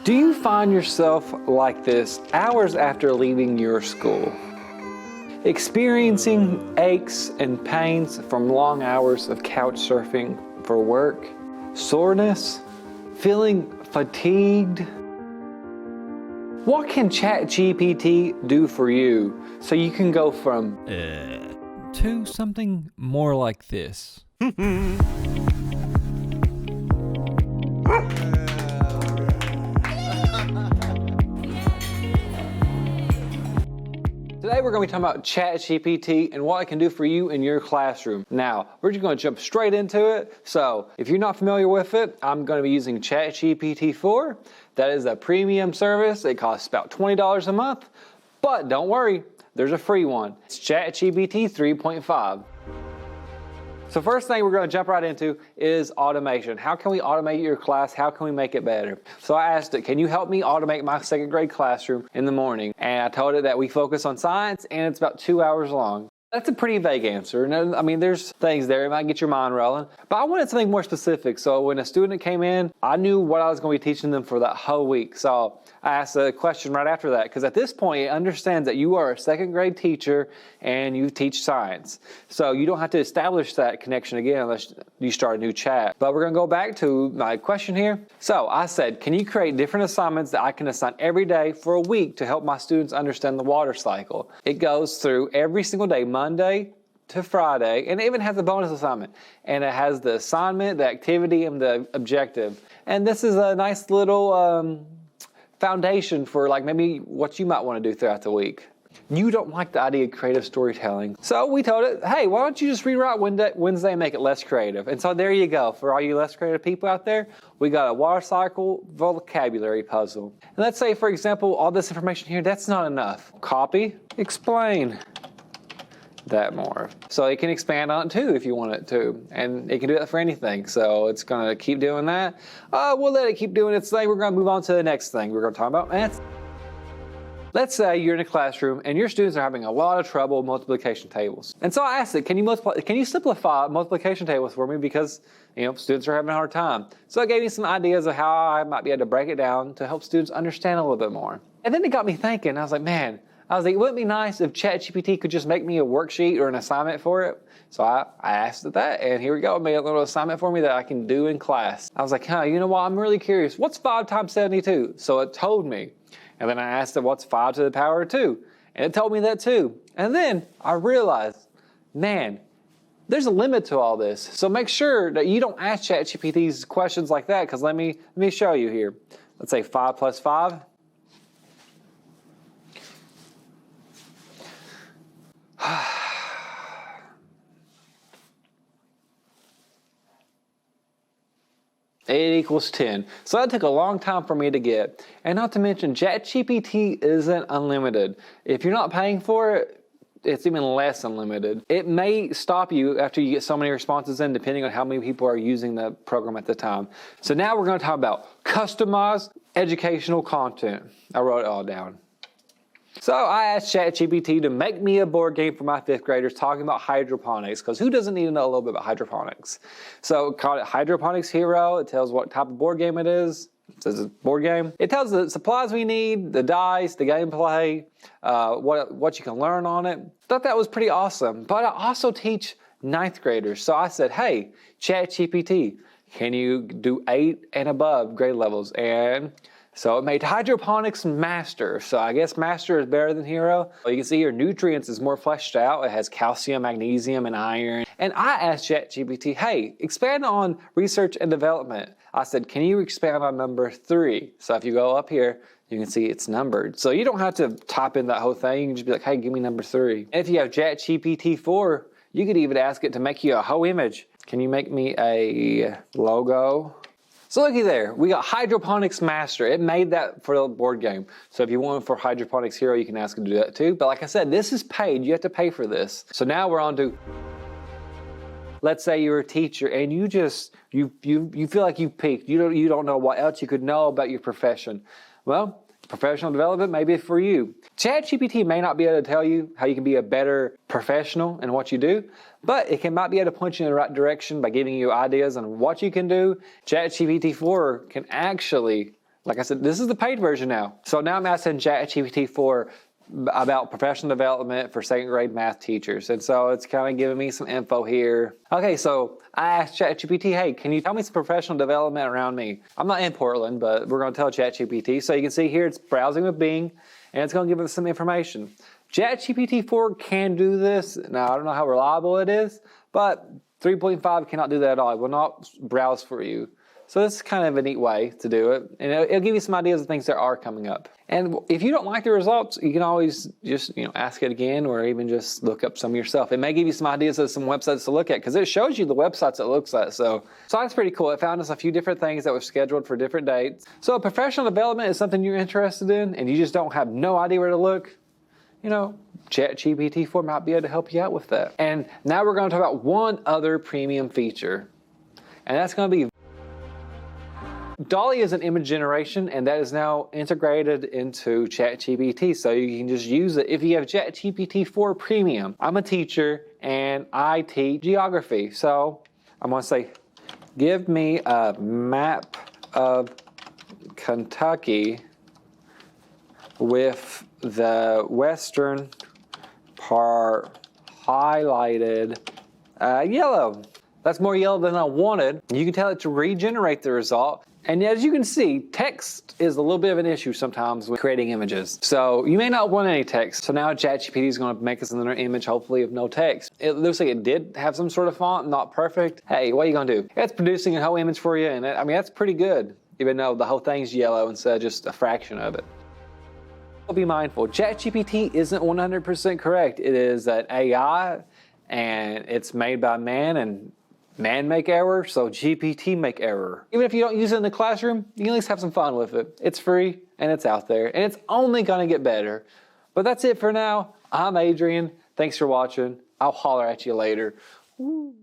Do you find yourself like this hours after leaving your school? Experiencing aches and pains from long hours of couch surfing for work? Soreness? Feeling fatigued? What can ChatGPT do for you so you can go from to something more like this? Today we're going to be talking about ChatGPT and what it can do for you in your classroom. Now, we're just going to jump straight into it. So, if you're not familiar with it, I'm going to be using ChatGPT 4. That is a premium service. It costs about $20 a month. But don't worry, there's a free one. It's ChatGPT 3.5. So first thing we're going to jump right into is automation. How can we automate your class? How can we make it better? So I asked it, can you help me automate my second grade classroom in the morning? And I told it that we focus on science and it's about 2 hours long. That's a pretty vague answer. And I mean, there's things there, it might get your mind rolling, but I wanted something more specific. So when a student came in, I knew what I was going to be teaching them for that whole week. So I asked a question right after that, because at this point, it understands that you are a second grade teacher and you teach science. So you don't have to establish that connection again unless you start a new chat. But we're going to go back to my question here. So I said, can you create different assignments that I can assign every day for a week to help my students understand the water cycle? It goes through every single day, Monday to Friday, and it even has a bonus assignment. And it has the assignment, the activity, and the objective. And this is a nice little foundation for like maybe what you might want to do throughout the week. You don't like the idea of creative storytelling. So we told it, hey, why don't you just rewrite Wednesday and make it less creative? And so there you go. For all you less creative people out there, we got a water cycle vocabulary puzzle. And let's say, for example, all this information here, that's not enough. Copy, explain that more. So it can expand on it too if you want it to. And it can do that for anything. So it's going to keep doing that. We'll let it keep doing its thing. We're going to move on to the next thing we're going to talk about. And let's say you're in a classroom and your students are having a lot of trouble with multiplication tables. And so I asked it, can you simplify multiplication tables for me? Because, students are having a hard time. So it gave me some ideas of how I might be able to break it down to help students understand a little bit more. And then it got me thinking. I was like, wouldn't it be nice if ChatGPT could just make me a worksheet or an assignment for it? So I asked it that, and here we go. It made a little assignment for me that I can do in class. I was like, you know what? I'm really curious. What's 5 times 72? So it told me. And then I asked it, what's 5 to the power of 2? And it told me that too. And then I realized, there's a limit to all this. So make sure that you don't ask ChatGPT questions like that, because let me show you here. Let's say 5 plus 5. It equals 10. So that took a long time for me to get. And not to mention, ChatGPT isn't unlimited. If you're not paying for it, it's even less unlimited. It may stop you after you get so many responses in, depending on how many people are using the program at the time. So now we're going to talk about customized educational content. I wrote it all down. So I asked ChatGPT to make me a board game for my 5th graders talking about hydroponics, because who doesn't need to know a little bit about hydroponics? So it called it Hydroponics Hero. It tells what type of board game it is. It says it's a board game. It tells the supplies we need, the dice, the gameplay, what you can learn on it. Thought that was pretty awesome. But I also teach 9th graders. So I said, hey, ChatGPT, can you do 8 and above grade levels? And so it made Hydroponics Master. So I guess Master is better than Hero. You can see here nutrients is more fleshed out. It has calcium, magnesium, and iron. And I asked ChatGPT, hey, expand on research and development. I said, can you expand on number 3? So if you go up here, you can see it's numbered. So you don't have to type in that whole thing. You can just be like, hey, give me number 3. And if you have ChatGPT 4, you could even ask it to make you a whole image. Can you make me a logo? So looky there, we got Hydroponics Master. It made that for the board game. So if you want it for Hydroponics Hero, you can ask it to do that too. But like I said, this is paid. You have to pay for this. So now we're on to, let's say you're a teacher and you feel like you've peaked. You don't know what else you could know about your profession. Well, professional development may be for you. ChatGPT may not be able to tell you how you can be a better professional in what you do, but it might be able to point you in the right direction by giving you ideas on what you can do. ChatGPT 4 can actually Like I said, this is the paid version now. So now I'm asking ChatGPT 4 about professional development for second grade math teachers. And so it's kind of giving me some info here. Okay, so I asked ChatGPT, hey, can you tell me some professional development around me? I'm not in Portland, but we're going to tell ChatGPT. So you can see here it's browsing with Bing, and it's going to give us some information. ChatGPT 4 can do this. Now, I don't know how reliable it is, but 3.5 cannot do that at all. It will not browse for you. So this is kind of a neat way to do it. And it'll give you some ideas of things that are coming up. And if you don't like the results, you can always just ask it again, or even just look up some yourself. It may give you some ideas of some websites to look at, because it shows you the websites it looks at. So that's pretty cool. It found us a few different things that were scheduled for different dates. So if professional development is something you're interested in and you just don't have no idea where to look, ChatGPT 4 might be able to help you out with that. And now we're going to talk about one other premium feature, and that's going to be DALL-E is an image generation, and that is now integrated into ChatGPT, so you can just use it if you have ChatGPT 4 Premium. I'm a teacher, and I teach geography, so I'm going to say, give me a map of Kentucky with the western part highlighted yellow. That's more yellow than I wanted. You can tell it to regenerate the result. And as you can see, text is a little bit of an issue sometimes with creating images. So you may not want any text. So now ChatGPT is going to make us another image, hopefully, of no text. It looks like it did have some sort of font, not perfect. Hey, what are you going to do? It's producing a whole image for you, and that's pretty good, even though the whole thing's yellow instead of just a fraction of it. Be mindful, ChatGPT isn't 100% correct. It is an AI, and it's made by man, and man make error, so GPT make error. Even if you don't use it in the classroom, you can at least have some fun with it. It's free, and it's out there, and it's only gonna get better. But that's it for now. I'm Adrian. Thanks for watching. I'll holler at you later. Woo.